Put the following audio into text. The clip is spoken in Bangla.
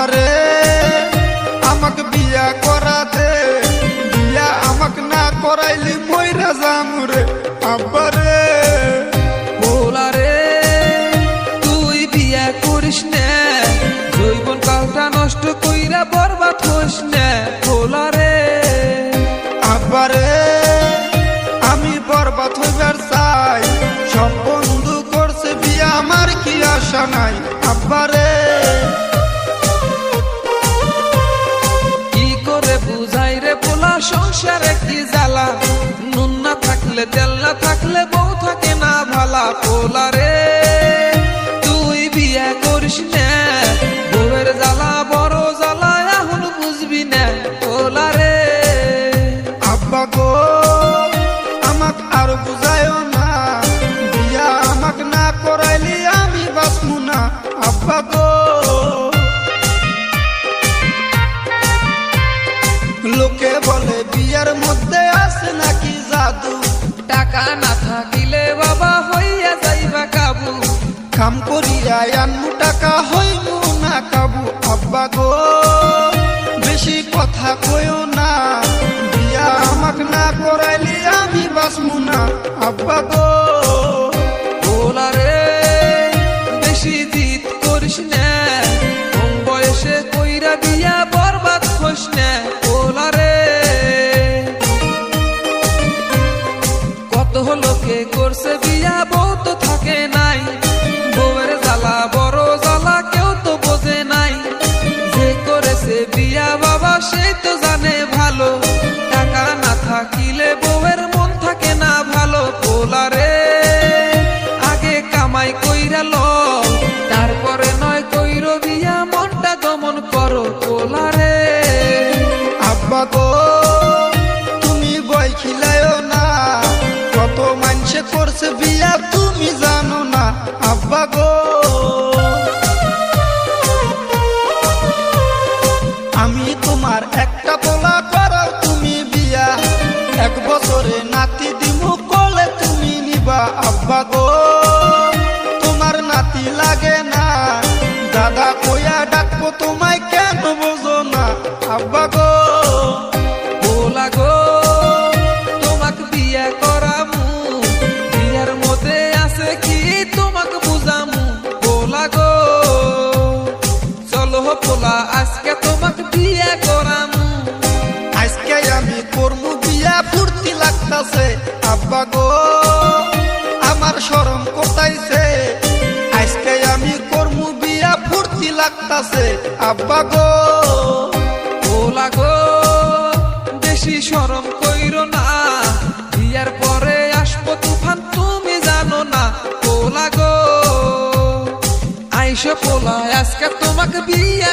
আব্বারে আমাকে বিয়া করাতে, বিয়া আমাকে না করাইলি মইরা যামুরে। আব্বারে পোলারে তুই বিয়া করিস না, জৈবন কালটা নষ্ট কইরা বরবাদ হইস না। পোলারে আব্বারে আমি বরবাদ হইবার চাই, সব বন্ধু করছে বিয়া আমার কি আশা নাই। আব্বারে কি করে বুঝাই রে পোলা সংসারে কি জ্বালা, নুন না থাকলে তেল না থাকলে বউ থাকে না ভালা। পোলারে তুই বিয়া করিস না, বউয়ের জ্বালা বড় জ্বালা এখন বুঝবি না। পোলারে আব্বা গো আমাক আর বুঝায়ও না, বিয়া আমাক না করাইলি আমি বাঁচমু না। আব্বা গো লোকে বলে বিয়ার মধ্যে আছে নাকি জাদু, টাকা না থাকিলে বাবা হইয়া যাইবা কাবু। কাম করিয়া আনমু টাকা হইমু না কাবু। আব্বা গো বেশি কথা কইও না, বিয়া আমাক না করাইলি আমি বাঁচমু না। আব্বা গো পোলারে বেশি জিদ করিস না, কম বয়সে কইরা দিয়া বরবাদ হইস না। পোলারে কত লোকে করছে বিয়া বউ তো থাকে নাই, বউয়ের জ্বালা বড় জ্বালা কেউ তো বোঝে নাই। যে করেছে বিয়া বাবা সেই তো জানে ভালো, টাকা না থাকিলে বউয়ের মন থাকে না ভালো। পোলারে আগে কামাই কইরা ল, তারপরে নয় কইর বিয়া, মনটা দমন করো। পোলারে আব্বা গো তুমি বই খিলায়ও না, কত মানুষে করছে বিয়া তুমি জানো না। আব্বা গো আমি তোমার একটা পোলা করাও তুমি বিয়া, এক বছরে নাতি দিমু কোলে তুমি নিবা। আব্বা গো তোমার নাতি লাগে না, দাদা কইয়া ডাকবো তোমায় কেন বোঝো না। আব্বা গো পোলা গো তোমাকে বিয়া করামু, বিয়ার মধ্যে আছে কি তোমাকে বুঝামু। পোলা গো চলো পোলা আজকে তোমাকে বিয়া করামু। আজকে আমি করমু বিয়া ফুর্তি লাগতাছে। আব্বা গো আমার শরম কোথাইছে, আজকে আমি করমু বিয়া ফুর্তি লাগতাছে। আব্বা গো পোলা গো বেশি শরম কইরো না, বিয়ার পরে আসবো তুফান তুমি জানো না। পোলা গো আইসো পোলা আজকে তোমাকে বিয়া